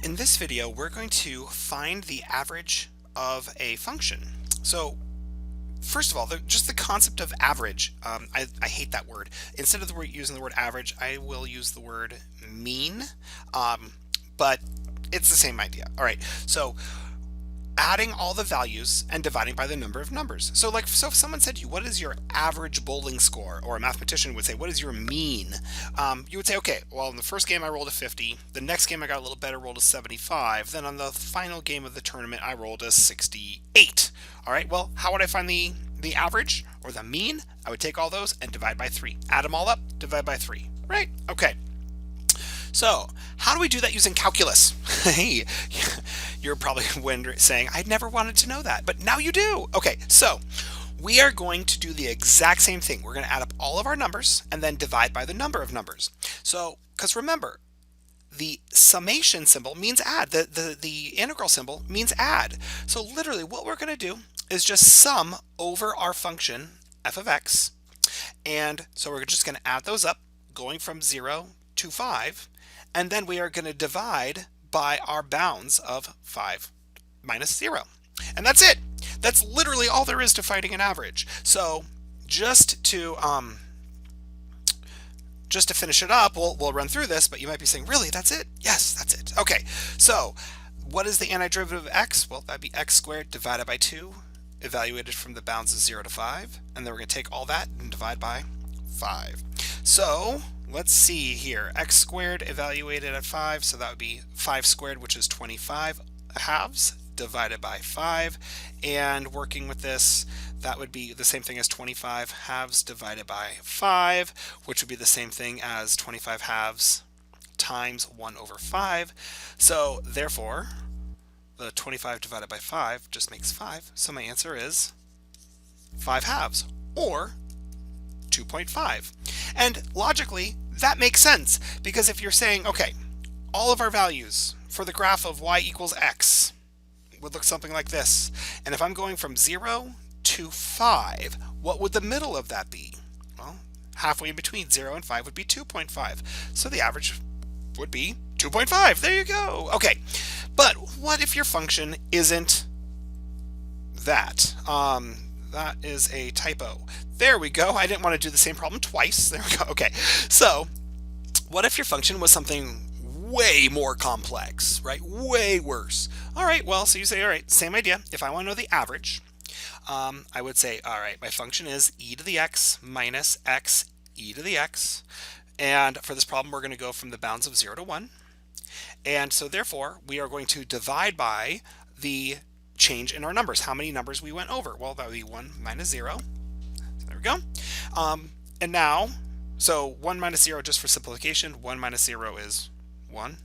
In this video, we're going to find the average of a function. So first of all, just the concept of average, I hate that word. Instead of using the word average, I will use the word mean, but it's the same idea. All right, so adding all the values and dividing by the number of numbers. So if someone said to you, what is your average bowling score? Or a mathematician would say, what is your mean? You would say, okay, well, in the first game I rolled a 50. The next game I got a little better, rolled a 75. Then on the final game of the tournament, I rolled a 68. All right, well, how would I find the average or the mean? I would take all those and divide by 3. Add them all up, divide by 3. Right? Okay. So how do we do that using calculus? Hey, you're probably saying, I never wanted to know that, but now you do. Okay, so we are going to do the exact same thing. We're going to add up all of our numbers and then divide by the number of numbers. So, because remember, the summation symbol means add. The integral symbol means add. So literally what we're going to do is just sum over our function f of x. And so we're just going to add those up, going from 0 to 5. And then we are going to divide by our bounds of 5 minus 0. And that's it. That's literally all there is to finding an average. So just to finish it up, we'll run through this, but you might be saying, really, that's it? Yes, that's it. Okay, so what is the antiderivative of x? Well, that'd be x squared divided by 2, evaluated from the bounds of 0 to 5. And then we're going to take all that and divide by 5. So let's see here. X squared evaluated at 5, so that would be 5 squared, which is 25 halves, divided by 5. And working with this, that would be the same thing as 25 halves divided by 5, which would be the same thing as 25 halves times 1 over 5. So therefore, the 25 divided by 5 just makes 5. So my answer is 5 halves, or 2.5. And logically, that makes sense, because if you're saying, okay, all of our values for the graph of y equals x would look something like this. And if I'm going from 0 to 5, what would the middle of that be? Well, halfway in between 0 and 5 would be 2.5. So the average would be 2.5. There you go. Okay, but what if your function isn't that? That is a typo. There we go. I didn't want to do the same problem twice. There we go. Okay, so what if your function was something way more complex, right? Way worse. All right, well, so you say, all right, same idea. If I want to know the average, I would say, all right, my function is e to the x minus x e to the x. And for this problem, we're going to go from the bounds of 0 to 1. And so therefore, we are going to divide by the change in our numbers, how many numbers we went over. Well, that would be 1 minus 0. So there we go. And now, so 1 minus 0, just for simplification, 1 minus 0 is 1.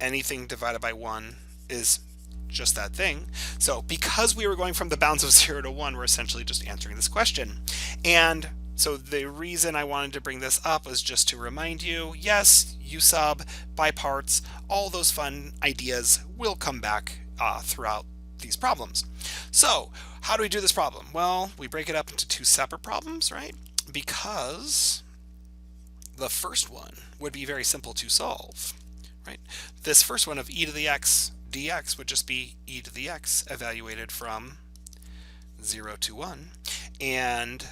Anything divided by 1 is just that thing. So because we were going from the bounds of 0 to 1, we're essentially just answering this question. And so the reason I wanted to bring this up was just to remind you, yes, U-sub, by parts, all those fun ideas will come back throughout these problems. So how do we do this problem? Well, we break it up into 2 separate problems, right? Because the first one would be very simple to solve, right? This first one of e to the x dx would just be e to the x evaluated from 0 to 1, and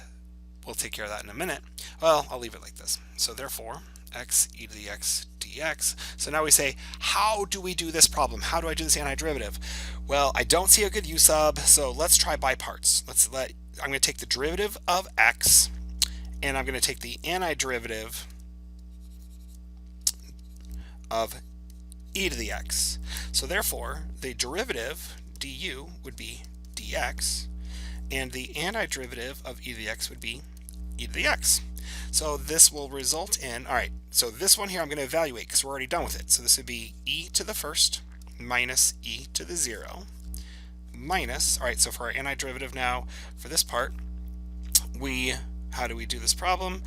we'll take care of that in a minute. Well, I'll leave it like this. So therefore, x e to the x dx. So now we say, how do we do this problem? How do I do this antiderivative? Well, I don't see a good u-sub, so let's try by parts. I'm going to take the derivative of x, and I'm going to take the antiderivative of e to the x. So therefore, the derivative du would be dx, and the antiderivative of e to the x would be e to the x. So this will result in, all right, so this one here I'm going to evaluate because we're already done with it. So this would be e to the first minus e to the 0 minus, all right, so for our antiderivative now, for this part, how do we do this problem?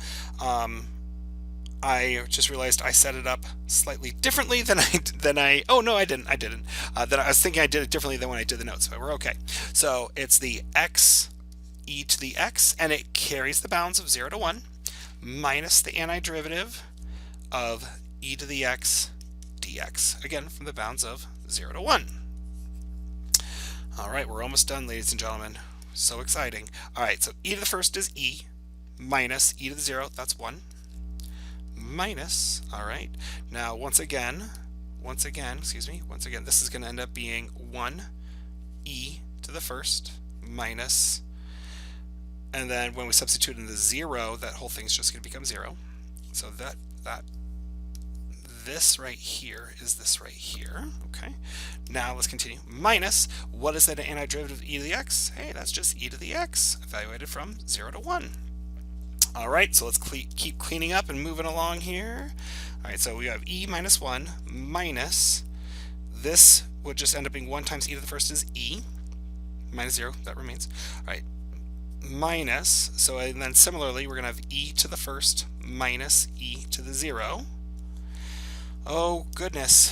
I just realized I set it up slightly differently than oh no, I didn't. That I was thinking I did it differently than when I did the notes, but we're okay. So it's the x e to the x, and it carries the bounds of 0 to 1, minus the antiderivative of e to the x dx, again from the bounds of 0 to 1. All right, we're almost done, ladies and gentlemen. So exciting. All right, so e to the first is e minus e to the 0, that's 1, minus, all right, now once again, this is going to end up being 1 e to the first minus, and then when we substitute in the 0, that whole thing's just going to become 0. So this right here is this right here. Okay, now let's continue. Minus, what is that antiderivative of e to the x? Hey, that's just e to the x, evaluated from 0 to 1. All right, so let's keep cleaning up and moving along here. All right, so we have e minus 1 minus, this would just end up being 1 times e to the first is e, minus 0, that remains. All right, minus, so and then similarly, we're going to have e to the first minus e to the 0. Oh, goodness.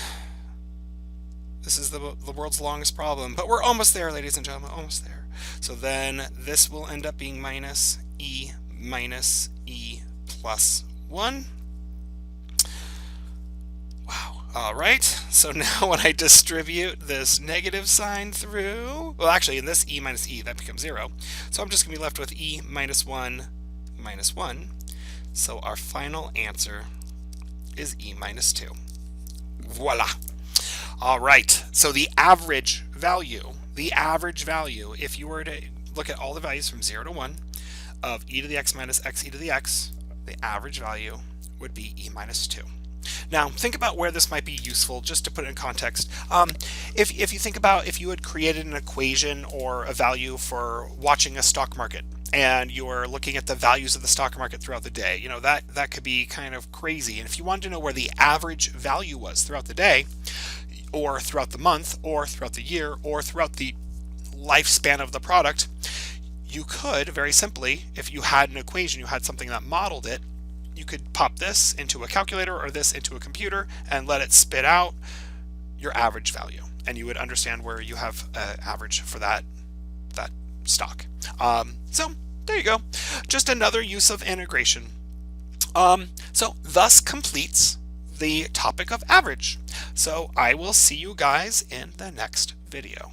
This is the world's longest problem, but we're almost there, ladies and gentlemen, almost there. So then this will end up being minus e plus 1. Wow. All right, so now when I distribute this negative sign through, well, actually in this e minus e, that becomes 0. So I'm just going to be left with e minus 1 minus 1. So our final answer is e minus 2. Voila. All right, so the average value, if you were to look at all the values from 0 to 1 of e to the x minus x e to the x, the average value would be e minus 2. Now, think about where this might be useful, just to put it in context. If you think about if you had created an equation or a value for watching a stock market, and you're looking at the values of the stock market throughout the day, you know, that could be kind of crazy. And if you wanted to know where the average value was throughout the day, or throughout the month, or throughout the year, or throughout the lifespan of the product, you could very simply, if you had an equation, you had something that modeled it, you could pop this into a calculator or this into a computer and let it spit out your average value, and you would understand where you have an average for that stock. So there you go, just another use of integration. So thus completes the topic of average. So I will see you guys in the next video.